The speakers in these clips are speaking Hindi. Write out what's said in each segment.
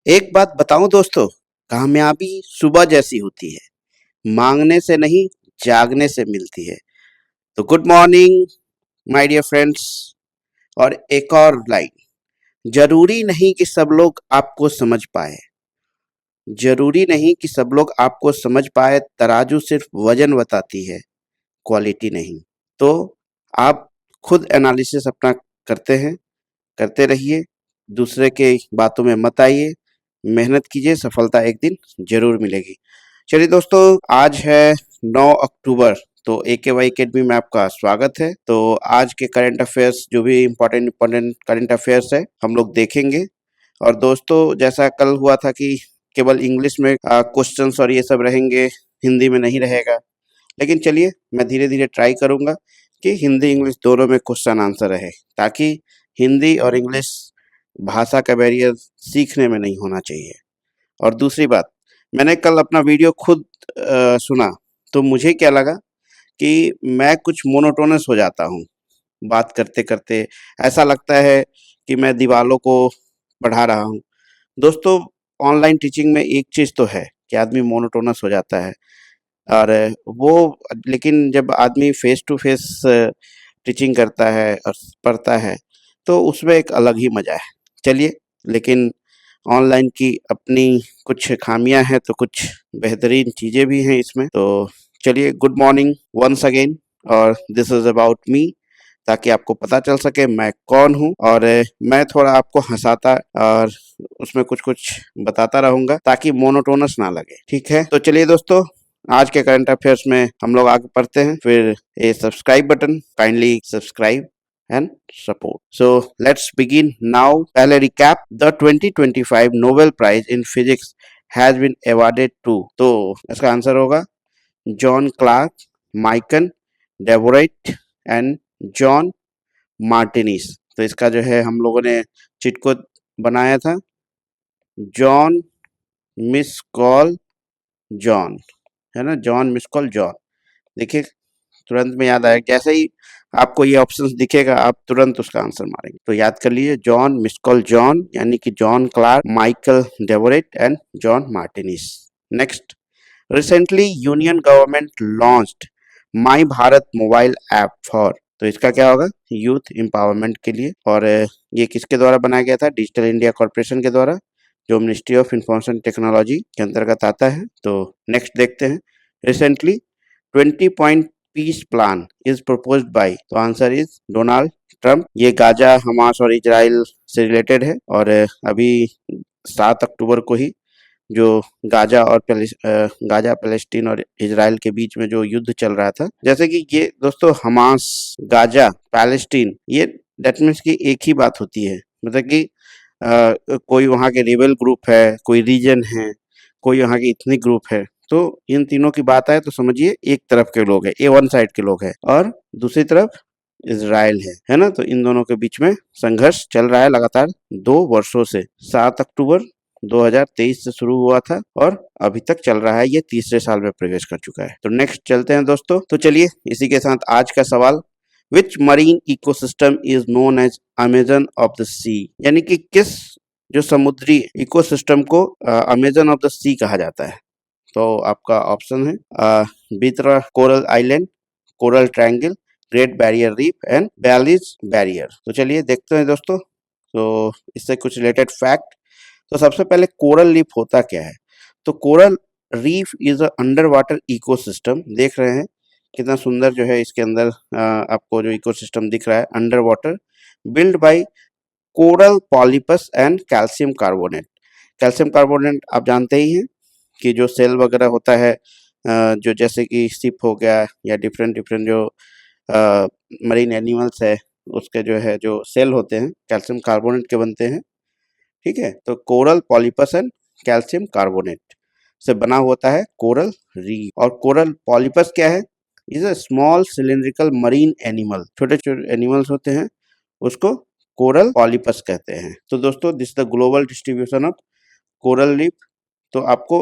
एक बात बताऊं दोस्तों, कामयाबी सुबह जैसी होती है, मांगने से नहीं जागने से मिलती है। तो good morning my dear friends. और एक और लाइन, जरूरी नहीं कि सब लोग आपको समझ पाए। जरूरी नहीं कि सब लोग आपको समझ पाए, तराजू सिर्फ वजन बताती है, क्वालिटी नहीं। तो आप खुद एनालिसिस अपना करते हैं, करते रहिए, दूसरे के बातों में मत आइए, मेहनत कीजिए, सफलता एक दिन जरूर मिलेगी। चलिए दोस्तों, आज है 9 अक्टूबर, तो AKY एकेडमी में आपका स्वागत है। तो आज के करंट अफेयर्स, जो भी इम्पोर्टेंट करंट अफेयर्स है, हम लोग देखेंगे। और दोस्तों, जैसा कल हुआ था कि केवल इंग्लिश में क्वेश्चंस और ये सब रहेंगे, हिंदी में नहीं रहेगा। लेकिन चलिए, मैं धीरे धीरे ट्राई करूंगा कि हिंदी इंग्लिश दोनों में क्वेश्चन आंसर रहे, ताकि हिंदी और इंग्लिश भाषा का बैरियर सीखने में नहीं होना चाहिए। और दूसरी बात, मैंने कल अपना वीडियो खुद सुना, तो मुझे क्या लगा कि मैं कुछ मोनोटोनस हो जाता हूँ बात करते करते। ऐसा लगता है कि मैं दीवालों को पढ़ा रहा हूँ। दोस्तों, ऑनलाइन टीचिंग में एक चीज़ तो है कि आदमी मोनोटोनस हो जाता है, और वो, लेकिन जब आदमी फेस टू फेस टीचिंग करता है और पढ़ता है, तो उसमें एक अलग ही मज़ा है। चलिए, लेकिन ऑनलाइन की अपनी कुछ खामियां हैं, तो कुछ बेहतरीन चीज़ें भी हैं इसमें। तो चलिए, गुड मॉर्निंग वंस अगेन, और दिस इज़ अबाउट मी, ताकि आपको पता चल सके मैं कौन हूँ। और मैं थोड़ा आपको हंसाता और उसमें कुछ कुछ बताता रहूंगा, ताकि मोनोटोनस ना लगे। ठीक है, तो चलिए दोस्तों, आज के करंट अफेयर्स में हम लोग आगे बढ़ते हैं। फिर ये subscribe button, kindly subscribe and support. So let's begin now. पहले recap, the 2025 Nobel Prize in Physics has been awarded to, तो इसका आंसर होगा John Clarke, Michael Devoret and John Martinis. तो इसका जो है, हम लोगों ने चिटकोट बनाया था, जॉन मिस कॉल जॉन, है ना, जॉन मिस कॉल जॉन। देखिए, तुरंत में याद आया, जैसे ही आपको ये ऑप्शंस दिखेगा, आप तुरंत उसका आंसर मारेंगे। तो याद कर लीजिए, जॉन मिस्कॉल जॉन, यानी कि John Clarke, Michael Devoret and John Martinis. Next, recently union government launched My Bharat mobile app for, तो इसका क्या होगा, यूथ एम्पावरमेंट के लिए। और ये किसके द्वारा बनाया गया था, डिजिटल इंडिया कॉर्पोरेशन के द्वारा, जो मिनिस्ट्री ऑफ इंफॉर्मेशन टेक्नोलॉजी के अंतर्गत आता है। तो नेक्स्ट देखते हैं, recently 20 point peace plan is proposed by, तो आंसर इज डोनाल्ड ट्रंप। ये गाजा, हमास और इजराइल से रिलेटेड है। और अभी 7 अक्टूबर को ही जो गाजा पैलेस्टीन और इजराइल के बीच में जो युद्ध चल रहा था, जैसे कि ये दोस्तों, हमास, गाजा, पैलेस्टीन, ये दैट मीन्स की एक ही बात होती है। मतलब कि कोई वहाँ के रिबेल ग्रुप है, कोई रीजन है, कोई वहाँ की इथनिक ग्रुप है। तो इन तीनों की बात आए तो समझिए एक तरफ के लोग हैं, ए वन साइड के लोग हैं, और दूसरी तरफ इजराइल है ना। तो इन दोनों के बीच में संघर्ष चल रहा है लगातार 2 वर्षों से। 7 अक्टूबर 2023 से शुरू हुआ था और अभी तक चल रहा है, ये तीसरे साल में प्रवेश कर चुका है। तो नेक्स्ट चलते हैं दोस्तों। तो चलिए, इसी के साथ आज का सवाल, which marine ecosystem is known as Amazon of the sea, यानी कि किस जो समुद्री इकोसिस्टम को अमेजन ऑफ द सी कहा जाता है। तो आपका ऑप्शन है Bitra coral island, coral triangle, great barrier reef and Belize barrier. तो चलिए देखते हैं दोस्तों, तो इससे कुछ रिलेटेड फैक्ट। तो सबसे पहले, कोरल रीफ होता क्या है। तो coral reef is a under water ecosystem. देख रहे हैं कितना सुंदर जो है इसके अंदर आपको जो इकोसिस्टम दिख रहा है, under water, build by coral polyps and calcium carbonate. Calcium carbonate आप जानते ही हैं कि जो सेल वगैरह होता है, जो जैसे कि शिप हो गया, या डिफरेंट डिफरेंट जो मरीन एनिमल्स है, उसके जो है जो सेल होते हैं, कैल्शियम कार्बोनेट के बनते हैं। ठीक है, तो coral polyps and calcium carbonate से बना होता है कोरल रीफ। और कोरल पॉलिपस क्या है, is a small cylindrical marine animal, छोटे छोटे एनिमल्स होते हैं, उसको कोरल पॉलिपस कहते हैं। तो दोस्तों, this the global distribution of coral reef. तो आपको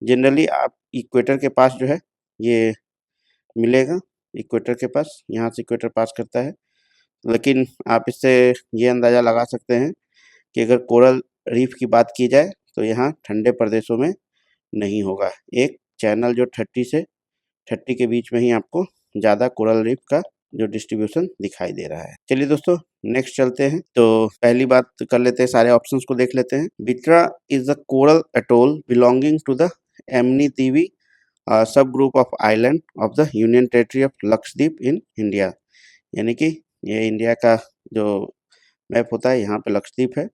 जनरली आप इक्वेटर के पास जो है ये मिलेगा, इक्वेटर के पास, यहाँ से इक्वेटर पास करता है। लेकिन आप इससे ये अंदाज़ा लगा सकते हैं कि अगर कोरल रीफ की बात की जाए, तो यहाँ ठंडे प्रदेशों में नहीं होगा। एक चैनल जो 30 से 30 के बीच में ही आपको ज़्यादा कोरल रीफ का जो डिस्ट्रीब्यूशन दिखाई दे रहा है। चलिए दोस्तों नेक्स्ट चलते हैं। तो पहली बात कर लेते हैं, सारे ऑप्शंस को देख लेते हैं। Bitra is the coral atoll belonging to the Amindivi sub group of island of the union territory of Lakshadweep in India. यानी कि ये इंडिया का जो मैप होता है, यहाँ पे लक्षद्वीप है,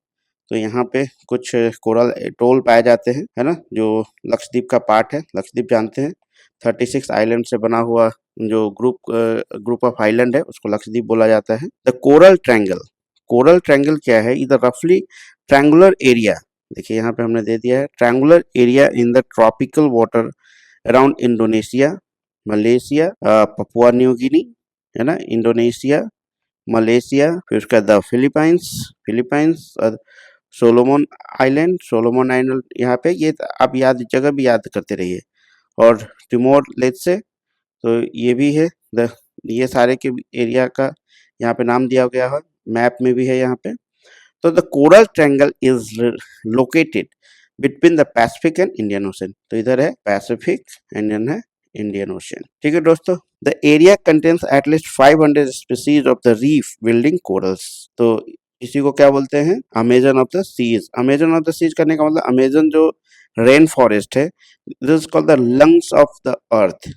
तो यहाँ पे कुछ कोरल एटोल पाए जाते हैं, है ना, जो लक्षद्वीप का पार्ट है। लक्षद्वीप जानते हैं 36 आइलैंड से बना हुआ जो ग्रुप ऑफ आइलैंड है, उसको लक्षद्वीप बोला जाता है। द कोरल ट्रायंगल क्या है? इधर रफली ट्रायंगुलर एरिया, देखिए यहाँ पे हमने दे दिया है, triangular area in the tropical water around Indonesia, Malaysia, Papua New Guinea, है ना, इंडोनेशिया, मलेशिया, फिर उसके बाद फिलीपाइंस और सोलोमन आइलैंड यहाँ पे, ये आप जगह भी याद करते रहिए। और टिमोर लेस्टे, तो ये भी है। ये सारे के एरिया का यहाँ पे नाम दिया गया है, मैप में भी है यहाँ पे। तो the coral triangle is located between the Pacific and Indian Ocean, तो इधर है पैसिफिक, इंडियन ओशन। ठीक है दोस्तों, the area contains at least 500 species of the reef building corals, तो इसी को क्या बोलते हैं? Amazon of the seas. Amazon of the seas करने का मतलब, अमेजन जो रेन फॉरेस्ट है, this is called the lungs of the earth,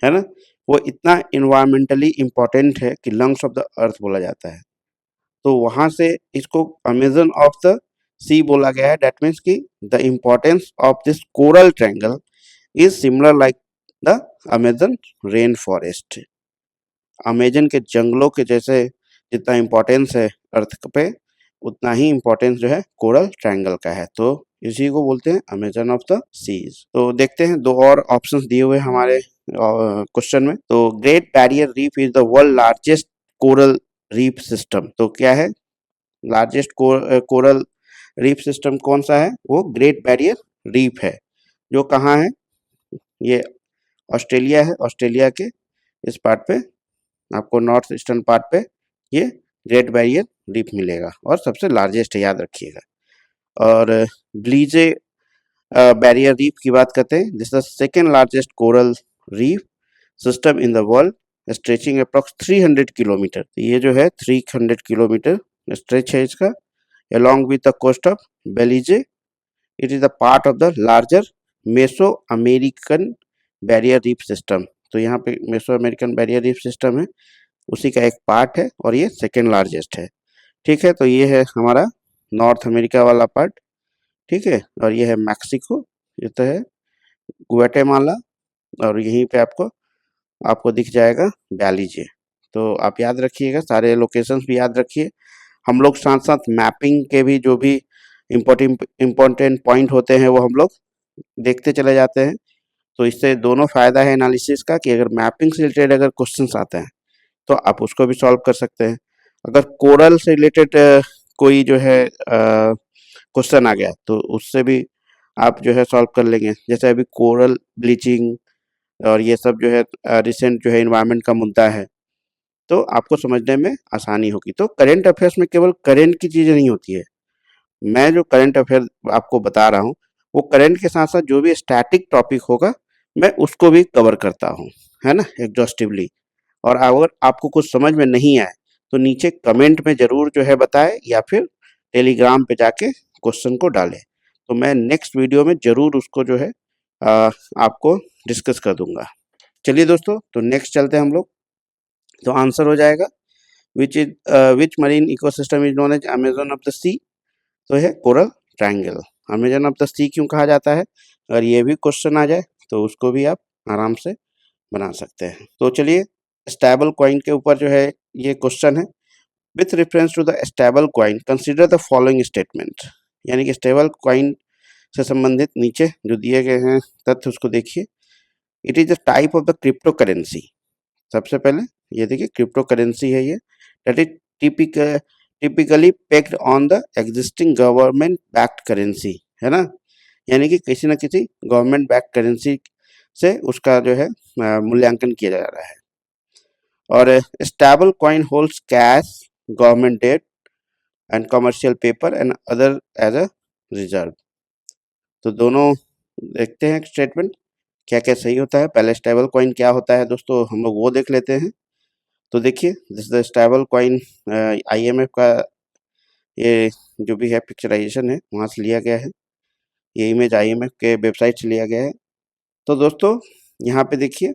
है ना, वो इतना इन्वायरमेंटली इंपॉर्टेंट है कि लंग्स ऑफ द अर्थ बोला जाता है। तो वहां से इसको अमेजन ऑफ द सी बोला गया है। दैट मीन्स कि the importance of this coral triangle is similar like the Amazon rain forest. Amazon के जंगलों के जैसे जितना इम्पोर्टेंस है अर्थ पे, उतना ही इम्पोर्टेंस जो है कोरल ट्रायंगल का है, तो इसी को बोलते हैं अमेजन ऑफ द सीज। तो देखते हैं, दो और ऑप्शंस दिए हुए हमारे क्वेश्चन में। तो great barrier reef is the world largest coral reef system, तो क्या है लार्जेस्ट कोरल रीफ सिस्टम? कौन सा है? वो ग्रेट बैरियर रीफ है, जो कहाँ है? ये ऑस्ट्रेलिया है। ऑस्ट्रेलिया के इस पार्ट पे आपको, नॉर्थ ईस्टर्न पार्ट पे ये ग्रेट बैरियर रीफ मिलेगा और सबसे लार्जेस्ट है, याद रखिएगा। और ब्लीजे बैरियर रीफ की बात करते हैं, this is the second largest coral reef system in the world, stretching approx 300 kilometre. ये जो है 300 किलोमीटर स्ट्रेच है इसका, along with the coast of Belize. It is a part of the larger Mesoamerican Barrier Reef System. तो यहाँ पे मेसो-अमेरिकन बैरियर रीफ सिस्टम है, उसी का एक पार्ट है और ये सेकेंड लार्जेस्ट है। ठीक है, तो ये है हमारा नॉर्थ अमेरिका वाला पार्ट, ठीक है, और ये है मैक्सिको, ये तो है ग्वाटेमाला, और यहीं पे आपको दिख जाएगा बैलीजे। तो आप याद रखिएगा, सारे लोकेशंस भी याद रखिए। हम लोग साथ साथ मैपिंग के भी जो भी इम्पोर्टेंट पॉइंट होते हैं वो हम लोग देखते चले जाते हैं। तो इससे दोनों फायदा है एनालिसिस का, कि अगर मैपिंग से रिलेटेड अगर क्वेश्चंस आते हैं तो आप उसको भी सॉल्व कर सकते हैं। अगर कोरल से रिलेटेड कोई जो है क्वेश्चन आ गया तो उससे भी आप जो है सॉल्व कर लेंगे। जैसे अभी कोरल ब्लीचिंग और ये सब जो है रिसेंट जो है इन्वायरमेंट का मुद्दा है, तो आपको समझने में आसानी होगी। तो करंट अफेयर्स में केवल करंट की चीज़ें नहीं होती है, मैं जो करंट अफेयर आपको बता रहा हूँ वो करंट के साथ साथ जो भी स्टैटिक टॉपिक होगा मैं उसको भी कवर करता हूँ, है ना, एग्जॉस्टिवली। और अगर आपको कुछ समझ में नहीं आए तो नीचे कमेंट में ज़रूर जो है बताएं, या फिर टेलीग्राम पे जाके क्वेश्चन को डालें, तो मैं नेक्स्ट वीडियो में ज़रूर उसको जो है आपको डिस्कस कर दूंगा। चलिए दोस्तों, तो नेक्स्ट चलते हैं हम लोग। तो आंसर हो जाएगा which marine ecosystem is known as Amazon of the sea, तो है coral triangle. Amazon of the sea क्यों कहा जाता है? अगर ये भी क्वेश्चन आ जाए तो उसको भी आप आराम से बना सकते हैं। तो चलिए, स्टेबल कॉइन के ऊपर जो है ये क्वेश्चन है। With reference to the stable coin consider the following statement, यानी कि स्टेबल कॉइन से संबंधित नीचे जो दिए गए हैं तथ्य उसको देखिए। It is the type of the crypto currency. सबसे पहले ये देखिए, क्रिप्टो करेंसी है ये, that is typically packed on the existing government backed currency, है ना, यानी कि किसी न किसी गवर्नमेंट बैक्ड करेंसी से उसका जो है मूल्यांकन किया जा रहा है। और stable coin holds cash, government debt and commercial paper and other as a reserve. तो दोनों देखते हैं स्टेटमेंट क्या क्या सही होता है। पहले स्टेबल कॉइन क्या होता है दोस्तों, हम लोग वो देख लेते हैं। तो देखिए this the stable coin IMF का ये जो भी है पिक्चराइजेशन है वहाँ से लिया गया है। ये इमेज IMF के वेबसाइट से लिया गया है। तो दोस्तों यहाँ पे देखिए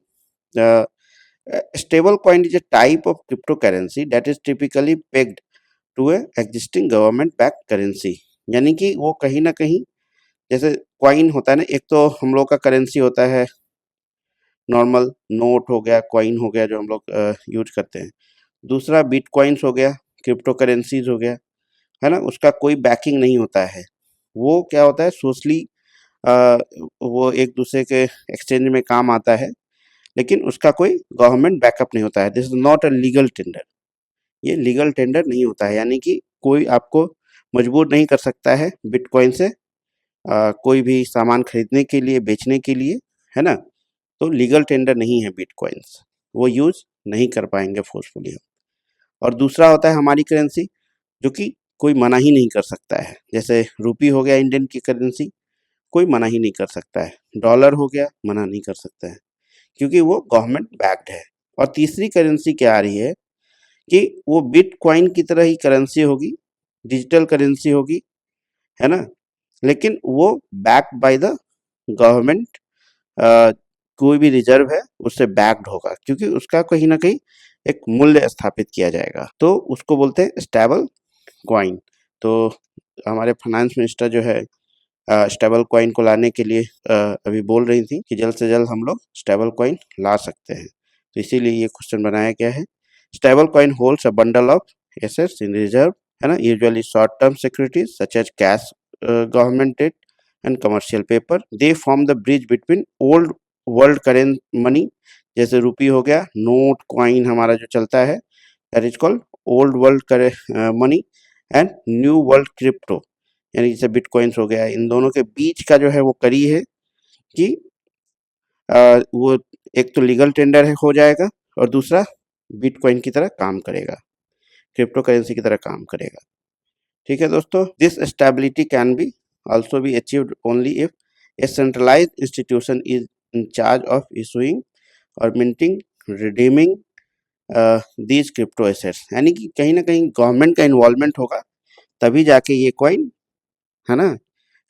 stable coin is a type of cryptocurrency that is typically pegged to a existing government backed currency। यानी कि वो कहीं ना कहीं जैसे कॉइन होता है ना, एक तो हम लोग का करेंसी होता है नॉर्मल नोट हो गया, कॉइन हो गया जो हम लोग यूज करते हैं। दूसरा बिटकॉइंस हो गया, क्रिप्टो करेंसीज हो गया, है ना, उसका कोई बैकिंग नहीं होता है। वो क्या होता है सोशली वो एक दूसरे के एक्सचेंज में काम आता है, लेकिन उसका कोई गवर्नमेंट बैकअप नहीं होता है। This is not a legal tender. ये लीगल टेंडर नहीं होता है, यानी कि कोई आपको मजबूर नहीं कर सकता है बिटकॉइन से कोई भी सामान खरीदने के लिए, बेचने के लिए, है ना। तो लीगल टेंडर नहीं है बिटकॉइंस, वो यूज नहीं कर पाएंगे फोर्सफुली हम। और दूसरा होता है हमारी करेंसी, जो कि कोई मना ही नहीं कर सकता है। जैसे रुपी हो गया इंडियन की करेंसी, कोई मना ही नहीं कर सकता है। डॉलर हो गया, मना नहीं कर सकता है, क्योंकि वो गवर्नमेंट बैक्ड है। और तीसरी करेंसी क्या आ रही है कि वो बिटकॉइन की तरह ही करेंसी होगी, डिजिटल करेंसी होगी, है ना, लेकिन वो बैक्ड बाय द गवर्नमेंट। कोई भी रिजर्व है उससे बैक्ड होगा, क्योंकि उसका कहीं ना कहीं एक मूल्य स्थापित किया जाएगा। तो उसको बोलते हैं स्टेबल कॉइन। तो हमारे फाइनेंस मिनिस्टर जो है स्टेबल कॉइन को लाने के लिए अभी बोल रही थी कि जल्द से जल्द हम लोग स्टेबल कॉइन ला सकते हैं। तो इसीलिए ये क्वेश्चन बनाया गया है। Stable coin holds a bundle of assets in reserve, है ना, usually short term securities such as cash, government debt and commercial paper. They form the bridge between old world current money, जैसे रुपी हो गया, नोट कॉइन हमारा जो चलता है that is called old world money, and new world crypto, यानी जैसे बिटकॉइंस हो गया। इन दोनों के बीच का जो है वो कड़ी है कि वो एक तो लीगल टेंडर है हो जाएगा, और दूसरा बिटकॉइन की तरह काम करेगा, क्रिप्टो करेंसी की तरह काम करेगा। ठीक है दोस्तों, this stability can be also be achieved only if a centralized institution is in charge of issuing or minting, redeeming these crypto assets। यानी कि कहीं ना कहीं गवर्नमेंट का इन्वॉल्वमेंट होगा, तभी जाके ये कॉइन, है ना,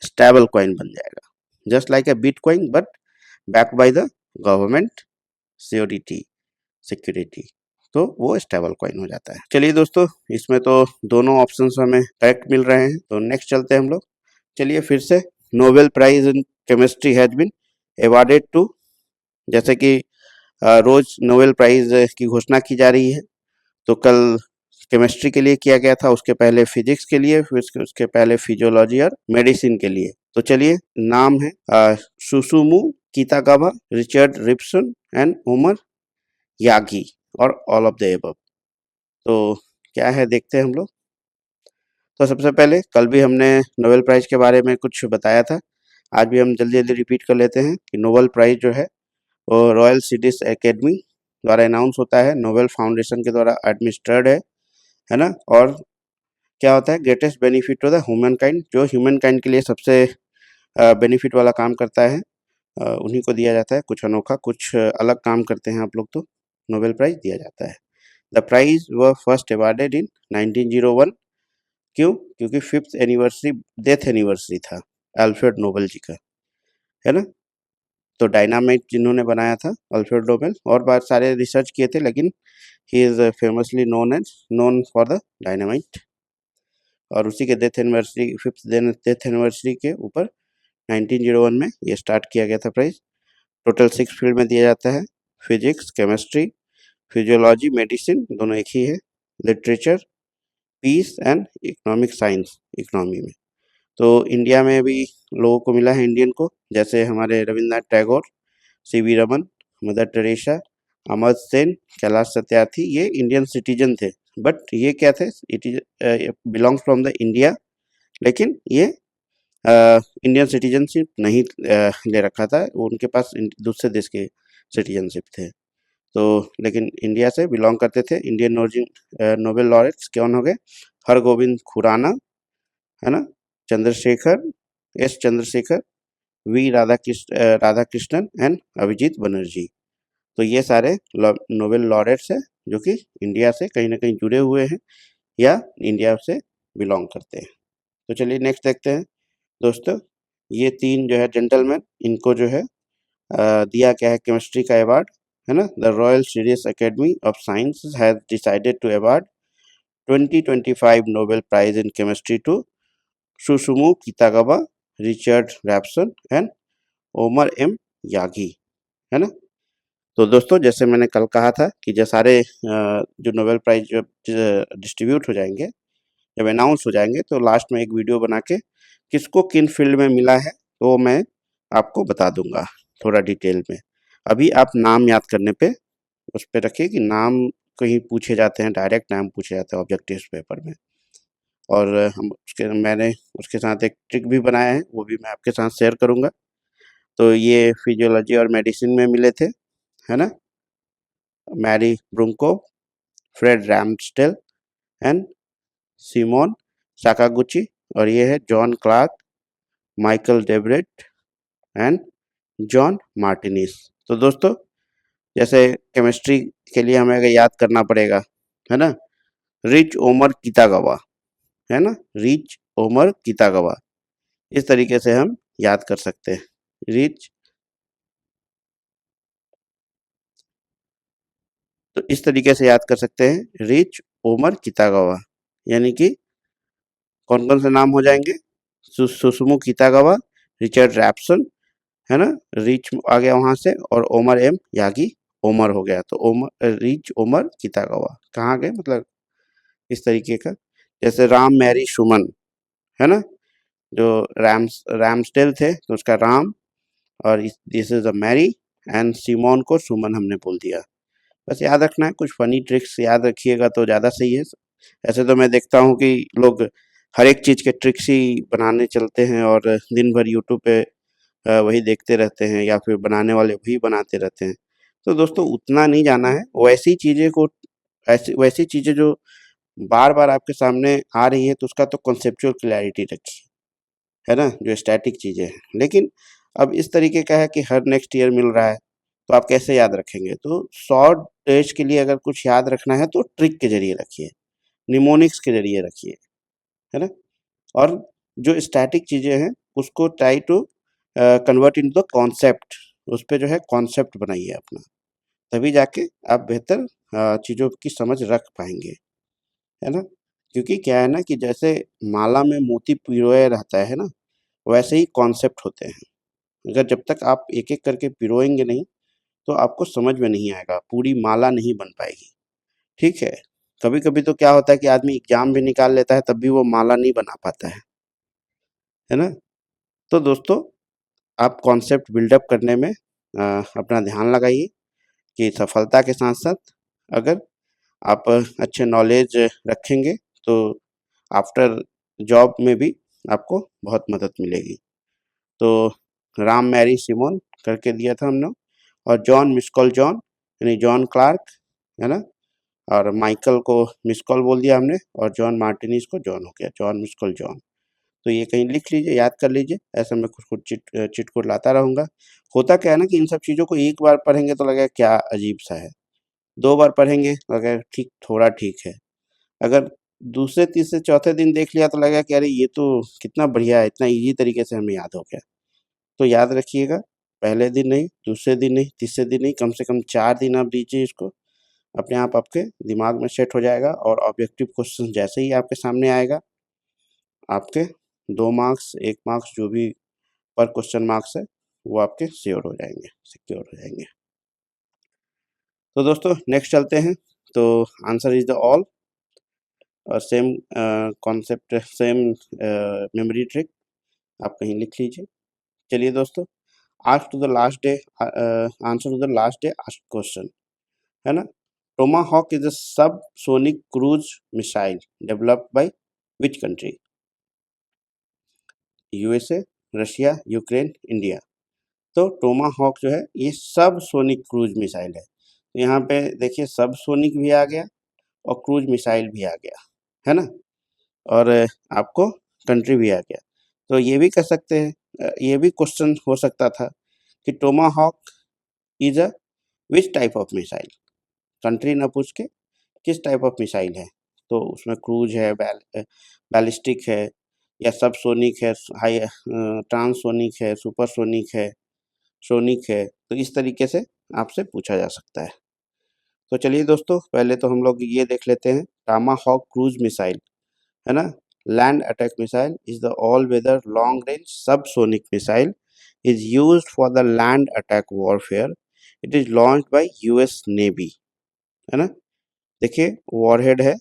स्टेबल कॉइन बन जाएगा। Just like a bitcoin but backed by the government security security, तो वो स्टेबल कॉइन हो जाता है। चलिए दोस्तों, इसमें तो दोनों ऑप्शंस हमें करेक्ट मिल रहे हैं। तो नेक्स्ट चलते हैं हम लोग। चलिए फिर से, Nobel prize in chemistry has been awarded to, जैसे कि रोज नोबेल प्राइज की घोषणा की जा रही है। तो कल केमिस्ट्री के लिए किया गया था, उसके पहले फिजिक्स के लिए, फिर उसके पहले फिजियोलॉजी और मेडिसिन के लिए। तो चलिए, नाम है Susumu Kitagawa, Richard Robson and Omar Yaghi, और ऑल ऑफ द एबव। तो क्या है देखते हैं हम लोग। तो सबसे पहले कल भी हमने नोबेल प्राइज के बारे में कुछ बताया था, आज भी हम जल्दी जल्दी रिपीट कर लेते हैं कि नोबेल प्राइज जो है वो रॉयल स्वीडिश एकेडमी द्वारा अनाउंस होता है, नोबेल फाउंडेशन के द्वारा एडमिनिस्ट्रेड है ना। और क्या होता है, greatest benefit to the human kind, जो ह्यूमन काइंड के लिए सबसे बेनिफिट वाला काम करता है उन्हीं को दिया जाता है। कुछ अनोखा, कुछ अलग काम करते हैं आप लोग, तो नोबेल प्राइज दिया जाता है। द प्राइज व फर्स्ट अवार्डेड इन 1901। क्यों? क्योंकि 5th एनिवर्सरी, डेथ एनिवर्सरी था अल्फ्रेड नोबेल जी का, है ना। तो डायनामाइट जिन्होंने बनाया था अल्फ्रेड नोबेल, और बहुत सारे रिसर्च किए थे, लेकिन he is famously known for the dynamite. और उसी के death anniversary, 5th death anniversary के ऊपर 1901 में ये स्टार्ट किया गया था प्राइज। टोटल 6 फील्ड में दिया जाता है, फिजिक्स, केमिस्ट्री, फिजियोलॉजी, मेडिसिन, दोनों एक ही है, literature, peace and economic science, economy में। तो इंडिया में भी लोगों को मिला है, इंडियन को, जैसे हमारे Rabindranath Tagore, CV Raman, Mother Teresa, Amar Sen, Kailash Satyarthi, ये इंडियन सिटीजन थे। बट ये क्या थे, it is belongs from the India, लेकिन ये इंडियन सिटीजनशिप नहीं ले रखा था, उनके पास दूसरे देश के सिटीजनशिप थे। तो लेकिन इंडिया से बिलोंग करते थे। इंडियन नोबेल लॉरेट्स कौन हो गए, हरगोविंद खुराना, है ना, Chandrasekhar, S Chandrasekhar, V Radha Krishnan and Abhijit Banerjee. तो ये सारे नोबेल लॉरेट्स हैं जो कि इंडिया से कहीं ना कहीं जुड़े हुए हैं या इंडिया से बिलोंग करते हैं। तो चलिए नेक्स्ट देखते हैं दोस्तों। ये 3 जो है जेंटलमैन, इनको जो है दिया गया है केमिस्ट्री का अवार्ड, है ना। The royal serious academy of science has decided to award 2025 Nobel prize in chemistry to Susumu Kitagawa, Richard Robson and Omar M Yaghi, है ना। तो दोस्तों जैसे मैंने कल कहा था कि जो सारे जो नोबेल प्राइज जब डिस्ट्रीब्यूट हो जाएंगे, जब अनाउंस हो जाएंगे, तो लास्ट में एक वीडियो बना के किसको किन फील्ड में मिला है तो वो मैं आपको बता दूंगा थोड़ा डिटेल में। अभी आप नाम याद करने पे उस पे रखिए कि नाम कहीं पूछे जाते हैं, डायरेक्ट नाम पूछे जाते हैं ऑब्जेक्टिव पेपर में। और मैंने उसके साथ एक ट्रिक भी बनाया है, वो भी मैं आपके साथ शेयर करूंगा। तो ये फिजियोलॉजी और मेडिसिन में मिले थे, है ना। Mary Brunkow, Fred Ramsdell and Shimon Sakaguchi. और ये है John Clarke, Michael Devoret and John Martinis. तो दोस्तों जैसे केमिस्ट्री के लिए हमें अगर याद करना पड़ेगा, है ना, रिच ओमर कितागावा, है ना, रिच ओमर कितागावा, इस तरीके से हम याद कर सकते हैं। रिच, तो इस तरीके से याद कर सकते हैं, रिच ओमर कितागावा, यानी कि कौन कौन से नाम हो जाएंगे, सुसुमु कितागावा, रिचर्ड रैप्सन, है ना, रिच आ गया वहां से, और ओमर एम यागी, ओमर हो गया। तो ओमर, रिच ओमर कितागावा कहाँ गए, मतलब इस तरीके का। जैसे राम मैरी सुमन, है ना, जो रैमस्टेल थे तो उसका राम, और this is a Mary, and Simone को सुमन हमने बोल दिया। बस याद रखना है, कुछ फनी ट्रिक्स याद रखिएगा तो ज़्यादा सही है। ऐसे तो मैं देखता हूँ कि लोग हर एक चीज़ के ट्रिक्स ही बनाने चलते हैं और दिन भर यूट्यूब पे वही देखते रहते हैं, या फिर बनाने वाले वही बनाते रहते हैं। तो दोस्तों उतना नहीं जाना है, वैसी चीज़ें को, ऐसी वैसी चीज़ें जो बार बार आपके सामने आ रही है तो उसका तो कॉन्सेप्चुअल क्लैरिटी रखिए, है ना, जो स्टैटिक चीज़ें हैं। लेकिन अब इस तरीके का है कि हर नेक्स्ट ईयर मिल रहा है, तो आप कैसे याद रखेंगे। तो शॉर्ट टेस्ट के लिए अगर कुछ याद रखना है तो ट्रिक के जरिए रखिए, निमोनिक्स के जरिए रखिए, है ना। और जो स्टैटिक चीज़ें हैं उसको try to convert into the concept, उस पे जो है कॉन्सेप्ट बनाइए अपना, तभी जाके आप बेहतर चीज़ों की समझ रख पाएंगे, है ना। क्योंकि क्या है ना कि जैसे माला में मोती पिरोया रहता है ना, वैसे ही कॉन्सेप्ट होते हैं। अगर जब तक आप एक एक करके पिरोएंगे नहीं तो आपको समझ में नहीं आएगा, पूरी माला नहीं बन पाएगी, ठीक है। कभी कभी तो क्या होता है कि आदमी एग्जाम भी निकाल लेता है तब भी वो माला नहीं बना पाता है ना। तो दोस्तों आप कॉन्सेप्ट बिल्डअप करने में अपना ध्यान लगाइए कि सफलता के साथ साथ अगर आप अच्छे नॉलेज रखेंगे तो आफ्टर जॉब में भी आपको बहुत मदद मिलेगी। तो राम मैरी सिमोन करके दिया था हमने, और जॉन मिसकॉल जॉन यानी जॉन क्लार्क, है ना, और माइकल को मिसकॉल बोल दिया हमने, और जॉन मार्टिनिस को जॉन हो गया, जॉन मिसकॉल जॉन। तो ये कहीं लिख लीजिए, याद कर लीजिए, ऐसा मैं कुछ कुछ चिट कोड लाता रहूँगा। होता क्या है ना कि इन सब चीज़ों को एक बार पढ़ेंगे तो लगेगा क्या अजीब सा है, 2 बार पढ़ेंगे तो लगेगा ठीक, थोड़ा ठीक है। अगर दूसरे, तीसरे, चौथे दिन देख लिया तो लगेगा कि अरे ये तो कितना बढ़िया है, इतना ईज़ी तरीके से हमें याद हो गया। तो याद रखिएगा, पहले दिन नहीं, दूसरे दिन नहीं, तीसरे दिन नहीं, कम से कम 4 दिन आप दीजिए इसको, अपने आप आपके दिमाग में सेट हो जाएगा, और ऑब्जेक्टिव क्वेश्चन जैसे ही आपके सामने आएगा, आपके 2 मार्क्स, 1 मार्क्स जो भी पर क्वेश्चन मार्क्स है, वो आपके श्योर हो जाएँगे, सिक्योर हो जाएँगे। तो दोस्तों नेक्स्ट चलते हैं। तो आंसर इज़ द ऑल, और same concept, same memory trick आप कहीं लिख लीजिए। चलिए दोस्तों, ask to the last day, answer to the last day asked question, है ना। Tomahawk is a subsonic cruise missile developed by which country? USA, Russia, Ukraine, India. तो टोमाहॉक जो है ये सब सोनिक क्रूज मिसाइल है। तो यहाँ पे देखिए सब सोनिक भी आ गया और क्रूज मिसाइल भी आ गया, है ना, और आपको कंट्री भी आ गया। तो ये भी कर सकते हैं ये भी क्वेश्चन हो सकता था कि Tomahawk is a which type of missile, country ना पूछ के किस टाइप ऑफ मिसाइल है, तो उसमें क्रूज है, बैलिस्टिक है, या सबसोनिक है, हाई ट्रांससोनिक है, सुपरसोनिक है, सोनिक है, तो इस तरीके से आपसे पूछा जा सकता है। तो चलिए दोस्तों, पहले तो हम लोग ये देख लेते हैं, टोमाहॉक क्रूज मिसाइल है ना, land attack missile is the all weather long range subsonic missile is used for the land attack warfare. It is launched by US Navy, है ना। देखिए वॉरहेड है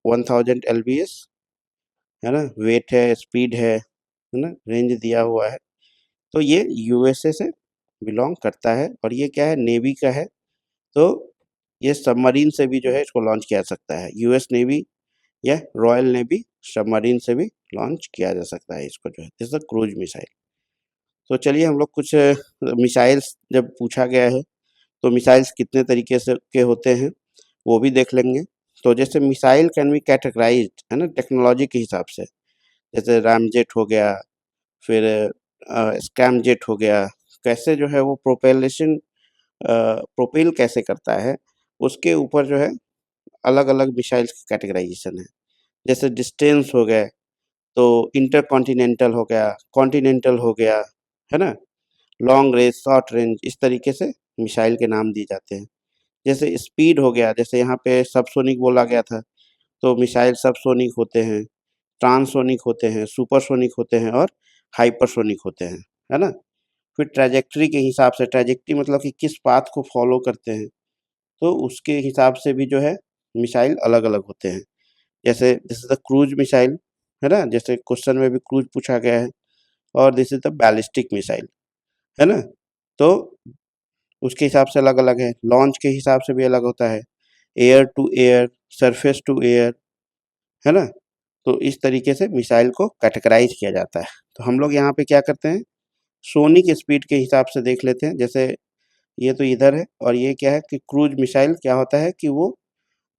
1000 LBS, है ना, वेट है, स्पीड है ना, रेंज दिया हुआ है। तो ये यूएसए से बिलोंग करता है और ये क्या है, नेवी का है। तो ये सबमरीन से भी जो है इसको लॉन्च किया जा सकता है, यूएस नेवी या रॉयल नेवी सबमरीन से भी लॉन्च किया जा सकता है इसको, जो है दिस इज क्रूज मिसाइल। तो चलिए हम लोग कुछ मिसाइल्स जब पूछा गया है तो मिसाइल्स कितने तरीके से के होते हैं वो भी देख लेंगे। तो जैसे मिसाइल कैन बी कैटेगराइज्ड, है ना, टेक्नोलॉजी के हिसाब से, जैसे रामजेट हो गया, फिर स्कैम जेट हो गया, कैसे जो है वो प्रोपेल कैसे करता है, उसके ऊपर जो है अलग अलग मिसाइल्स की कैटेगराइजेशन है। जैसे डिस्टेंस हो गए तो इंटरकॉन्टिनेंटल हो गया, कॉन्टिनेंटल हो गया, है ना, लॉन्ग रेंज, शॉर्ट रेंज, इस तरीके से मिसाइल के नाम दिए जाते हैं। जैसे स्पीड हो गया, जैसे यहाँ पे सबसोनिक बोला गया था, तो मिसाइल सबसोनिक होते हैं, ट्रांससोनिक होते हैं, सुपरसोनिक होते हैं और हाइपरसोनिक होते हैं, है ना। फिर ट्रैजेक्टरी के हिसाब से, ट्रैजेक्टरी मतलब कि किस पाथ को फॉलो करते हैं, तो उसके हिसाब से भी जो है मिसाइल अलग अलग होते हैं। जैसे this is the cruise missile, है ना, जैसे क्वेश्चन में भी क्रूज पूछा गया है, और this is the ballistic missile, है ना। तो उसके हिसाब से अलग अलग है, लॉन्च के हिसाब से भी अलग होता है, air to air, surface to air, है ना। तो इस तरीके से मिसाइल को कैटेगराइज किया जाता है। तो हम लोग यहाँ पे क्या करते हैं, सोनिक स्पीड के हिसाब से देख लेते हैं। जैसे ये तो इधर है, और ये क्या है कि क्रूज मिसाइल क्या होता है कि वो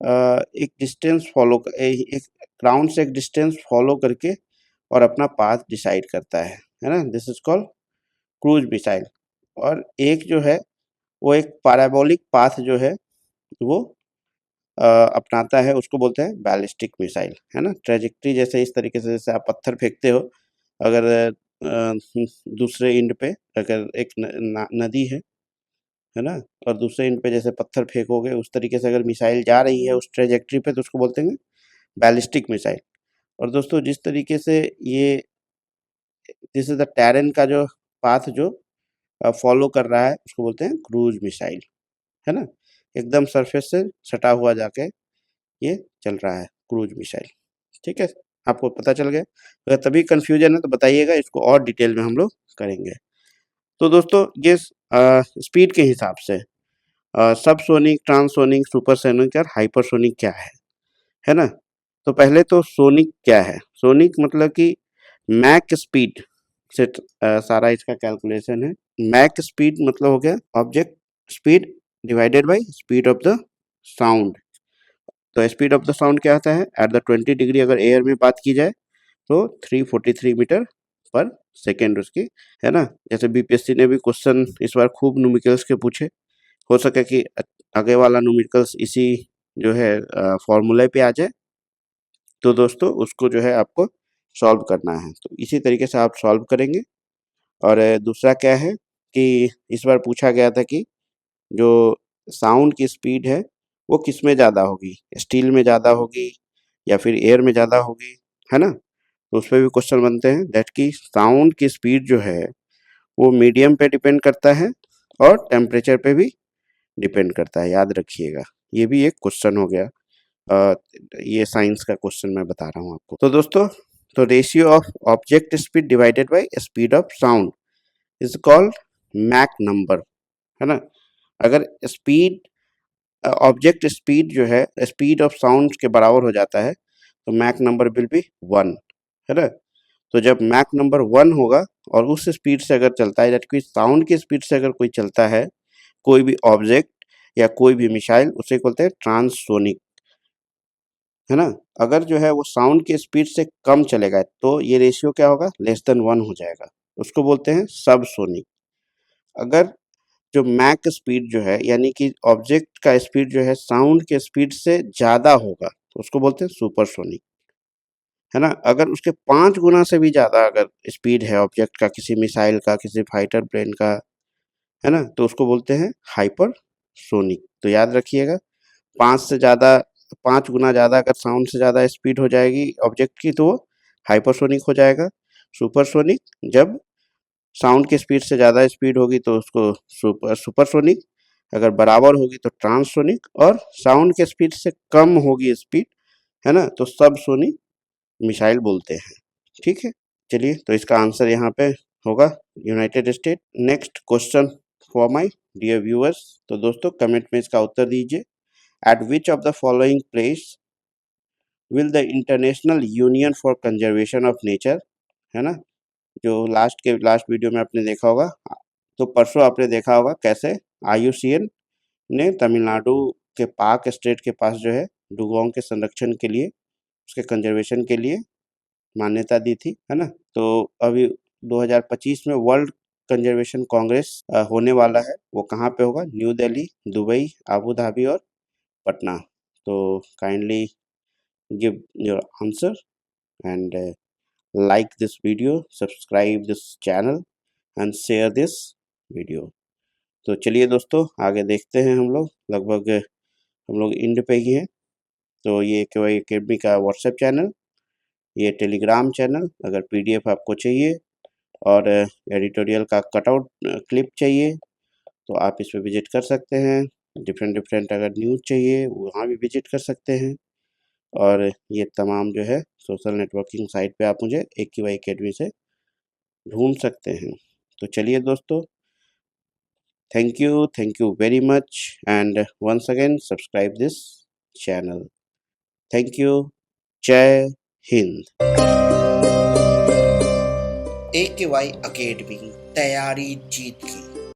एक डिस्टेंस एक ग्राउंड से एक डिस्टेंस फॉलो करके और अपना पाथ डिसाइड करता है ना, this is called cruise missile. और एक जो है वो एक पैराबोलिक पाथ जो है वो अपनाता है, उसको बोलते हैं बैलिस्टिक मिसाइल, है ना। ट्रेजेक्टरी जैसे इस तरीके से, जैसे आप पत्थर फेंकते हो, अगर दूसरे एंड पे अगर एक नदी है ना, और दूसरे एंड पे जैसे पत्थर फेंकोगे, उस तरीके से अगर मिसाइल जा रही है उस ट्रेजेक्टरी पे, तो उसको बोलते हैं बैलिस्टिक मिसाइल। और दोस्तों जिस तरीके से ये दिस इज द टेरेन का जो पाथ जो फॉलो कर रहा है, उसको बोलते हैं क्रूज मिसाइल, है ना। एकदम सरफेस से सटा हुआ जाके ये चल रहा है क्रूज मिसाइल। ठीक है, आपको पता चल गया। अगर तभी कंफ्यूजन है तो बताइएगा, इसको और डिटेल में हम लोग करेंगे। तो दोस्तों ये स्पीड के हिसाब से सबसोनिक, ट्रांससोनिक, सुपरसोनिक और हाइपरसोनिक क्या है ना। तो पहले तो सोनिक क्या है, सोनिक मतलब कि मैक स्पीड से सारा इसका कैलकुलेशन है। मैक स्पीड मतलब हो गया object speed divided by speed of the sound. तो स्पीड ऑफ द साउंड क्या होता है, एट द 20 डिग्री अगर एयर में बात की जाए तो 343 मीटर पर सेकेंड उसकी, है ना। जैसे बीपीएससी ने भी क्वेश्चन इस बार खूब न्यूमेरिकल्स के पूछे, हो सके कि आगे वाला न्यूमेरिकल्स इसी जो है फॉर्मूले पे आ जाए, तो दोस्तों उसको जो है आपको सॉल्व करना है। तो इसी तरीके से आप सॉल्व करेंगे। और दूसरा क्या है कि इस बार पूछा गया था कि जो साउंड की स्पीड है वो किस में ज़्यादा होगी, स्टील में ज़्यादा होगी या फिर एयर में ज़्यादा होगी, है ना। तो उस पे भी क्वेश्चन बनते हैं दैट की साउंड की स्पीड जो है वो मीडियम पे डिपेंड करता है और टेम्परेचर पे भी डिपेंड करता है, याद रखिएगा। ये भी एक क्वेश्चन हो गया, अ, ये साइंस का क्वेश्चन मैं बता रहा हूँ आपको। तो दोस्तों, तो ratio of object speed divided by speed of sound is called Mach number, है ना। अगर स्पीड ऑब्जेक्ट स्पीड जो है स्पीड ऑफ साउंड के बराबर हो जाता है तो मैक नंबर विल बी 1, है ना। तो जब मैक नंबर 1 होगा और उस स्पीड से अगर चलता है, जबकि साउंड की स्पीड से अगर कोई चलता है कोई भी ऑब्जेक्ट या कोई भी मिसाइल, उसे बोलते हैं ट्रांससोनिक, है ना। अगर जो है वो साउंड की स्पीड से कम चलेगा तो ये रेशियो क्या होगा, लेस देन 1 हो जाएगा। उसको बोलते हैं सबसोनिक। अगर जो मैक स्पीड जो है यानी कि ऑब्जेक्ट का स्पीड जो है साउंड के स्पीड से ज़्यादा होगा तो उसको बोलते हैं सुपरसोनिक, है ना। अगर उसके 5 गुना से भी ज़्यादा अगर स्पीड है ऑब्जेक्ट का, किसी मिसाइल का, किसी फाइटर प्लेन का, है ना, तो उसको बोलते हैं हाइपरसोनिक। तो याद रखिएगा 5 से ज़्यादा, 5 गुना ज़्यादा अगर साउंड से ज़्यादा स्पीड हो जाएगी ऑब्जेक्ट की तो वो हाइपरसोनिक हो जाएगा। सुपरसोनिक जब साउंड की स्पीड से ज़्यादा स्पीड होगी तो उसको सुपरसोनिक, अगर बराबर होगी तो ट्रांससोनिक, और साउंड के स्पीड से कम होगी स्पीड, है ना, तो सबसोनिक मिसाइल बोलते हैं। ठीक है, चलिए तो इसका आंसर यहाँ पे होगा United State. Next question for my dear viewers, तो दोस्तों कमेंट में इसका उत्तर दीजिए। At which of the following place will the International Union for Conservation of Nature, है ना, जो लास्ट वीडियो में आपने देखा होगा, तो परसों आपने देखा होगा कैसे IUCN ने तमिलनाडु के पाक स्टेट के पास जो है डुगोंग के संरक्षण के लिए, उसके कंजर्वेशन के लिए मान्यता दी थी, है ना। तो अभी 2025 में वर्ल्ड कंजर्वेशन कांग्रेस होने वाला है। वो कहाँ पे होगा? New Delhi, Dubai, Abu Dhabi और पटना। तो kindly give your answer and like this video, subscribe this channel and share this video। तो चलिए दोस्तों आगे देखते हैं। हम लोग लगभग हम लोग एंड पे ही हैं। तो ये केवाई एकेडमी का व्हाट्सएप चैनल, ये टेलीग्राम चैनल, अगर PDF आपको चाहिए और एडिटोरियल का कटआउट क्लिप चाहिए तो आप इस पर विजिट कर सकते हैं। डिफरेंट अगर न्यूज़ चाहिए वहाँ भी विजिट कर सकते हैं। और ये तमाम जो है सोशल नेटवर्किंग साइट पे आप मुझे AQY एकेडमी से ढूंढ सकते हैं। तो चलिए दोस्तों, thank you very much and once again subscribe this channel. Thank you. जय हिंद। AQY एकेडमी, तैयारी जीत की।